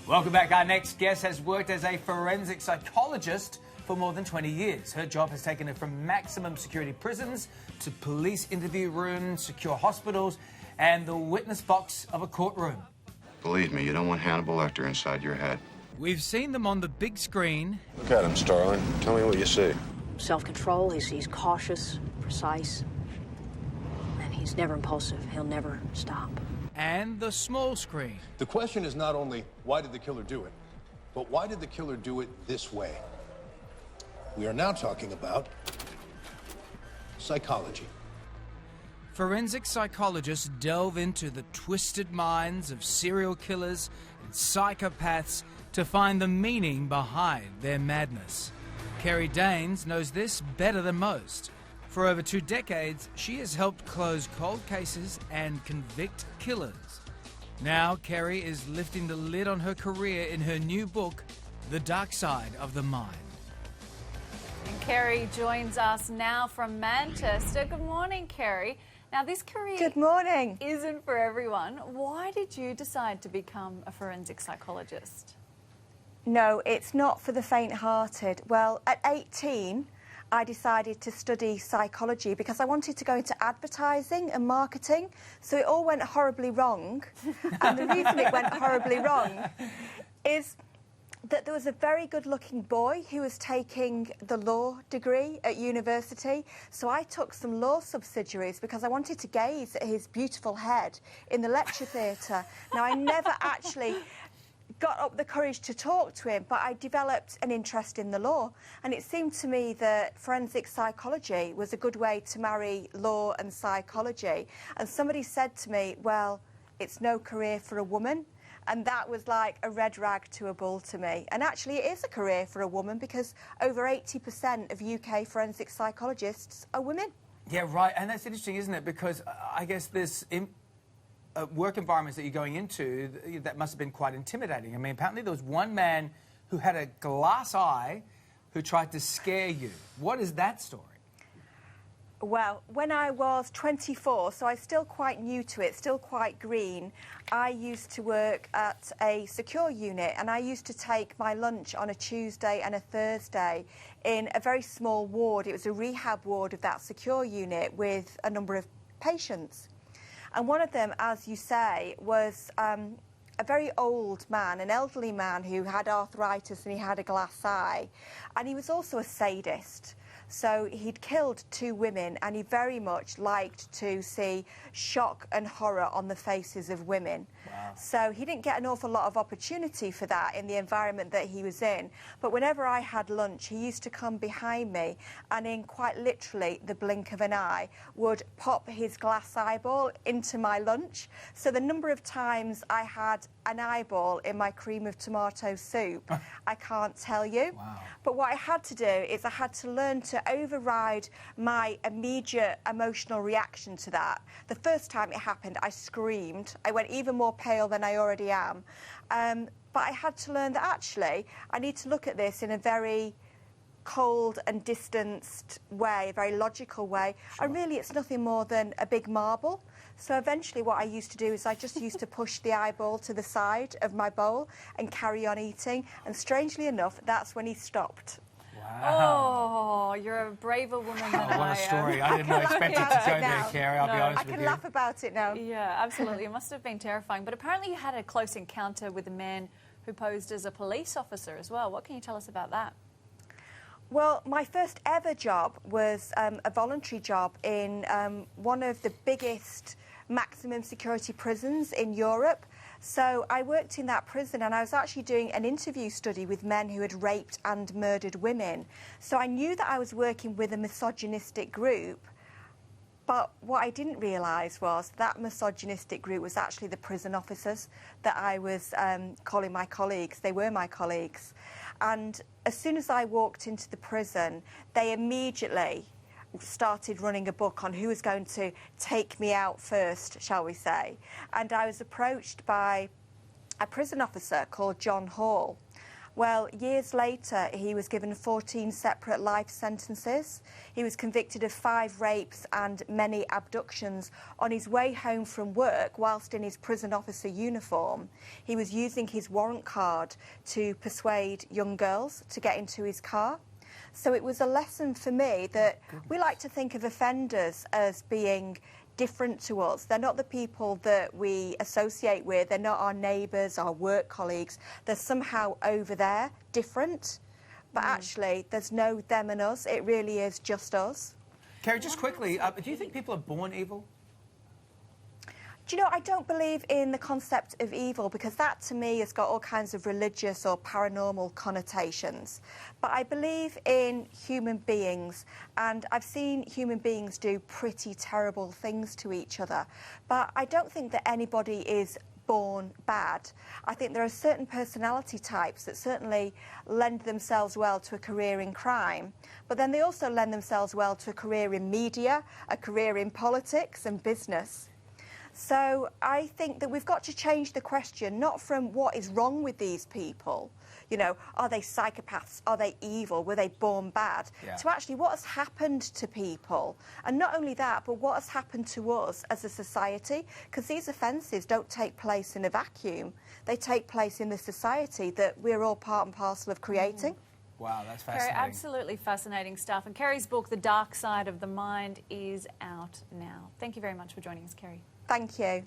Welcome back. Our next guest has worked as a forensic psychologist for more than 20 years. Her job has taken her from maximum security prisons to police interview rooms, secure hospitals, and the witness box of a courtroom. Believe me, you don't want Hannibal Lecter inside your head. We've seen them on the big screen. Look at him, Starling. Tell me what you see. Self-control, he's cautious, precise, and he's never impulsive. He'll never stop. And the small screen. The question is not only why did the killer do it, but why did the killer do it this way? We are now talking about psychology. Forensic psychologists delve into the twisted minds of serial killers and psychopaths to find the meaning behind their madness. Kerry Daynes knows this better than most. For over 2 decades, she has helped close cold cases and convict killers. Now, Kerry is lifting the lid on her career in her new book, The Dark Side of the Mind. And Kerry joins us now from Manchester. Good morning, Kerry. Now, this career Good morning. isn't for everyone. Why did you decide to become a forensic psychologist? No, it's not for the faint-hearted. Well, at 18, I decided to study psychology because I wanted to go into advertising and marketing, so it all went horribly wrong. And the reason it went horribly wrong is that there was a very good-looking boy who was taking the law degree at university, so I took some law subsidiaries because I wanted to gaze at his beautiful head in the lecture theatre. Now, I never actually got up the courage to talk to him, but I developed an interest in the law, and it seemed to me that forensic psychology was a good way to marry law and psychology. And somebody said to me, well, it's no career for a woman. And that was like a red rag to a bull to me. And actually it is a career for a woman because over 80% of UK forensic psychologists are women. Yeah, right. And that's interesting, isn't it? Because I guess this work environments that you're going into, that must have been quite intimidating. I mean, apparently there was one man who had a glass eye who tried to scare you. What is that story? Well, when I was 24, so I was still quite new to it, still quite green, I used to work at a secure unit, and I used to take my lunch on a Tuesday and a Thursday in a very small ward. It was a rehab ward of that secure unit with a number of patients. And one of them, as you say, was a very old man, an elderly man who had arthritis and he had a glass eye. And he was also a sadist. So he'd killed 2 women, and he very much liked to see shock and horror on the faces of women. Wow. So he didn't get an awful lot of opportunity for that in the environment that he was in. But whenever I had lunch, he used to come behind me and in quite literally the blink of an eye would pop his glass eyeball into my lunch. So the number of times I had an eyeball in my cream of tomato soup, I can't tell you. Wow. But what I had to do is I had to learn to override my immediate emotional reaction to that. The first time it happened, I screamed. I went even more pale than I already am. But I had to learn that actually I need to look at this in a very cold and distanced way, a very logical way. Sure. And really it's nothing more than a big marble. So eventually what I used to do is I just used to push the eyeball to the side of my bowl and carry on eating. And strangely enough, that's when he stopped. Wow. Oh, you're a braver woman than I am. What a story. I didn't expect it to go there, Kerry, I'll be honest with you. I can laugh about it now. Yeah, absolutely. It must have been terrifying. But apparently you had a close encounter with a man who posed as a police officer as well. What can you tell us about that? Well, my first ever job was a voluntary job in one of the biggest maximum security prisons in Europe. So I worked in that prison, and I was actually doing an interview study with men who had raped and murdered women. So I knew that I was working with a misogynistic group, but what I didn't realise was that misogynistic group was actually the prison officers that I was calling my colleagues. They were my colleagues. And as soon as I walked into the prison, they immediately started running a book on who was going to take me out first, shall we say. And I was approached by a prison officer called John Hall. Well, years later, he was given 14 separate life sentences. He was convicted of 5 rapes and many abductions. On his way home from work, whilst in his prison officer uniform, he was using his warrant card to persuade young girls to get into his car. So it was a lesson for me that we like to think of offenders as being different to us. They're not the people that we associate with. They're not our neighbours, our work colleagues. They're somehow over there, different. But actually, there's no them and us. It really is just us. Kerry, just quickly, do you think people are born evil? Do you know, I don't believe in the concept of evil because that, to me, has got all kinds of religious or paranormal connotations. But I believe in human beings, and I've seen human beings do pretty terrible things to each other. But I don't think that anybody is born bad. I think there are certain personality types that certainly lend themselves well to a career in crime, but then they also lend themselves well to a career in media, a career in politics and business. So I think that we've got to change the question, not from what is wrong with these people, you know, are they psychopaths, are they evil, were they born bad, to actually what has happened to people. And not only that, but what has happened to us as a society, because these offences don't take place in a vacuum. They take place in the society that we're all part and parcel of creating. Wow, that's fascinating. Kerry, absolutely fascinating stuff. And Kerry's book, The Dark Side of the Mind, is out now. Thank you very much for joining us, Kerry. Thank you.